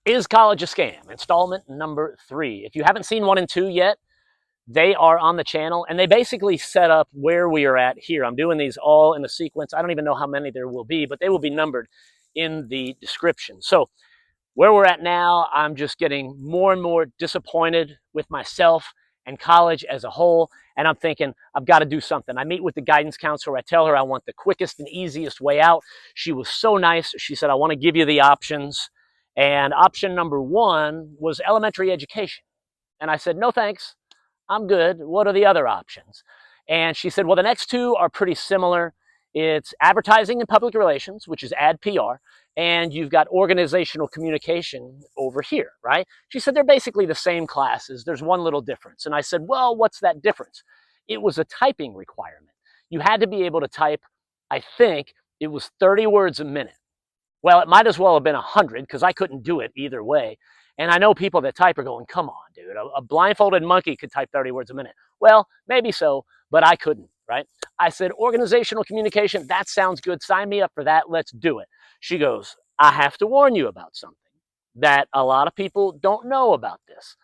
Is College a Scam? Installment number 3. If you haven't seen 1 and 2 yet, they are on the channel, and they basically set up where we are at here. I'm doing these all in the sequence. I don't even know how many there will be, but they will be numbered in the description. So where we're at now, I'm just getting more and more disappointed with myself and college as a whole. And I'm thinking, I've got to do something. I meet with the guidance counselor. I tell her I want the quickest and easiest way out. She was so nice. She said, I want to give you the options. And option number 1 was elementary education. And I said, no, thanks. I'm good. What are the other options? And she said, well, the next 2 are pretty similar. It's advertising and public relations, which is ad PR, and you've got organizational communication over here, right? She said they're basically the same classes. There's one little difference. And I said, well, what's that difference? It was a typing requirement. You had to be able to type, I think it was 30 words a minute. Well, it might as well have been 100 because I couldn't do it either way. And I know people that type are going, come on, dude, a blindfolded monkey could type 30 words a minute. Well, maybe so, but I couldn't, right? I said, organizational communication, that sounds good. Sign me up for that. Let's do it. She goes, I have to warn you about something that a lot of people don't know about this.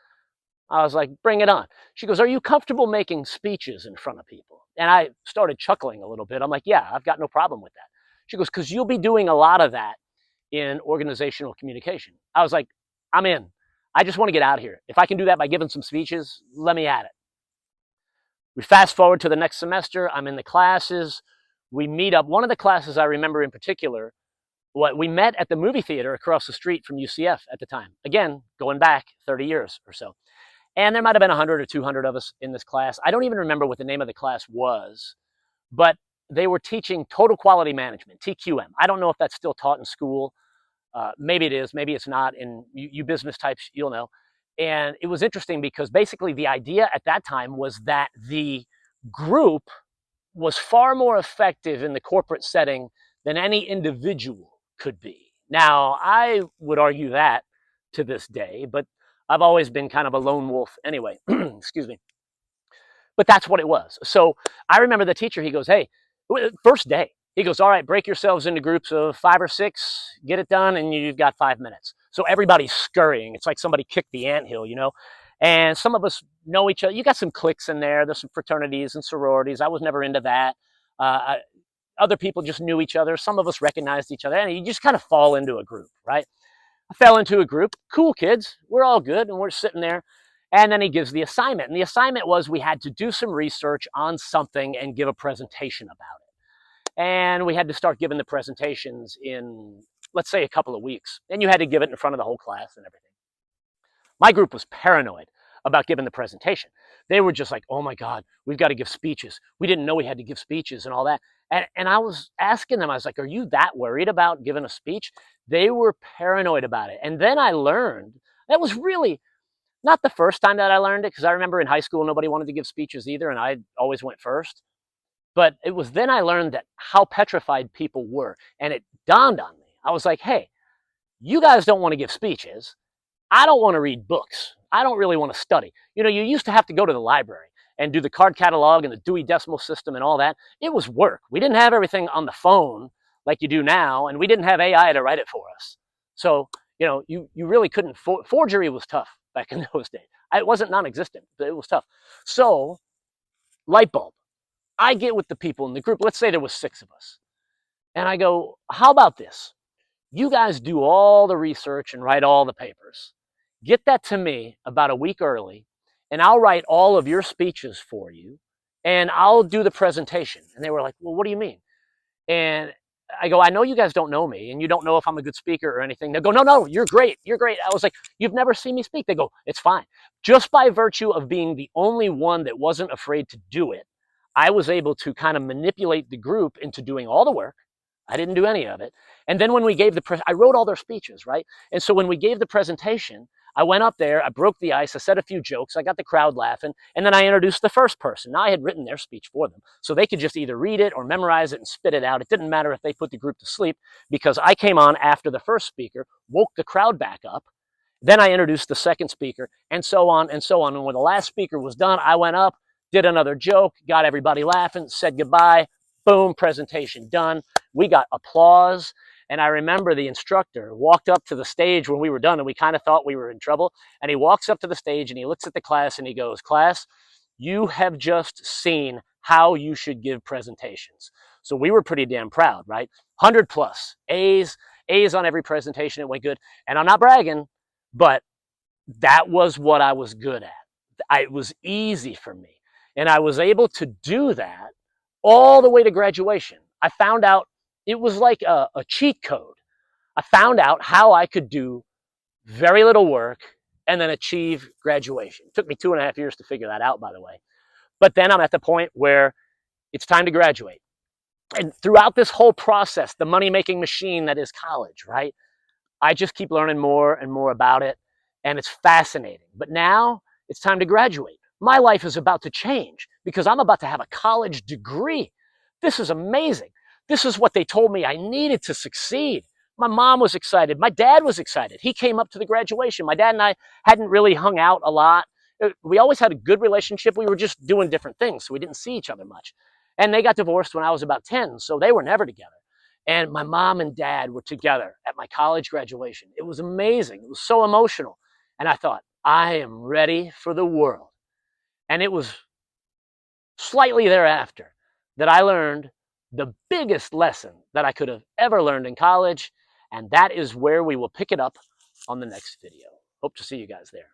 I was like, bring it on. She goes, are you comfortable making speeches in front of people? And I started chuckling a little bit. I'm like, yeah, I've got no problem with that. She goes, because you'll be doing a lot of that in organizational communication. I was like, I'm in. I just want to get out of here. If I can do that by giving some speeches, let me at it. We fast forward to the next semester. I'm in the classes. We meet up. One of the classes I remember in particular, we met at the movie theater across the street from UCF at the time. Again, going back 30 years or so. And there might have been 100 or 200 of us in this class. I don't even remember what the name of the class was, but they were teaching total quality management, TQM. I don't know if that's still taught in school. Maybe it is, maybe it's not. And you business types, you'll know. And it was interesting because basically the idea at that time was that the group was far more effective in the corporate setting than any individual could be. Now, I would argue that to this day, but I've always been kind of a lone wolf anyway. Excuse me. But that's what it was. So I remember the teacher, he goes, hey, first day, he goes, all right, break yourselves into groups of 5 or 6, get it done, and you've got 5 minutes. So everybody's scurrying. It's like somebody kicked the anthill, you know? And some of us know each other. You got some cliques in there. There's some fraternities and sororities. I was never into that. Other people just knew each other. Some of us recognized each other. And you just kind of fall into a group, right? I fell into a group. Cool kids. We're all good. And we're sitting there. And then he gives the assignment. And the assignment was we had to do some research on something and give a presentation about it. And we had to start giving the presentations in, let's say, a couple of weeks. And you had to give it in front of the whole class and everything. My group was paranoid about giving the presentation. They were just like, oh my God, we've got to give speeches. We didn't know we had to give speeches and all that. And I was asking them, I was like, are you that worried about giving a speech? They were paranoid about it. And then I learned, that was really not the first time that I learned it, because I remember in high school, nobody wanted to give speeches either, and I always went first. But it was then I learned that how petrified people were. And it dawned on me. I was like, hey, you guys don't want to give speeches. I don't want to read books. I don't really want to study. You know, you used to have to go to the library and do the card catalog and the Dewey Decimal System and all that. It was work. We didn't have everything on the phone like you do now, and we didn't have AI to write it for us. So, you know, you really couldn't. Forgery was tough back in those days. It wasn't non-existent, but it was tough. So, light bulb. I get with the people in the group. Let's say there was 6 of us. And I go, how about this? You guys do all the research and write all the papers. Get that to me about a week early, and I'll write all of your speeches for you, and I'll do the presentation. And they were like, well, what do you mean? And I go, I know you guys don't know me, and you don't know if I'm a good speaker or anything. They go, no, you're great. You're great. I was like, you've never seen me speak. They go, it's fine. Just by virtue of being the only one that wasn't afraid to do it, I was able to kind of manipulate the group into doing all the work. I didn't do any of it. And then when we gave I wrote all their speeches, right? And so when we gave the presentation, I went up there, I broke the ice, I said a few jokes, I got the crowd laughing, and then I introduced the first person. Now I had written their speech for them, so they could just either read it or memorize it and spit it out. It didn't matter if they put the group to sleep, because I came on after the first speaker, woke the crowd back up, then I introduced the second speaker, and so on and so on. And when the last speaker was done, I went up, did another joke, got everybody laughing, said goodbye, boom, presentation done. We got applause. And I remember the instructor walked up to the stage when we were done, and we kind of thought we were in trouble. And he walks up to the stage and he looks at the class and he goes, "Class, you have just seen how you should give presentations." So we were pretty damn proud, right? 100 plus A's on every presentation. It went good. And I'm not bragging, but that was what I was good at. It was easy for me. And I was able to do that all the way to graduation. I found out it was like a cheat code. I found out how I could do very little work and then achieve graduation. It took me 2.5 years to figure that out, by the way. But then I'm at the point where it's time to graduate. And throughout this whole process, the money-making machine that is college, right? I just keep learning more and more about it, and it's fascinating. But now it's time to graduate. My life is about to change because I'm about to have a college degree. This is amazing. This is what they told me I needed to succeed. My mom was excited. My dad was excited. He came up to the graduation. My dad and I hadn't really hung out a lot. We always had a good relationship. We were just doing different things, so we didn't see each other much. And they got divorced when I was about 10, so they were never together. And my mom and dad were together at my college graduation. It was amazing. It was so emotional. And I thought, I am ready for the world. And it was slightly thereafter that I learned the biggest lesson that I could have ever learned in college. And that is where we will pick it up on the next video. Hope to see you guys there.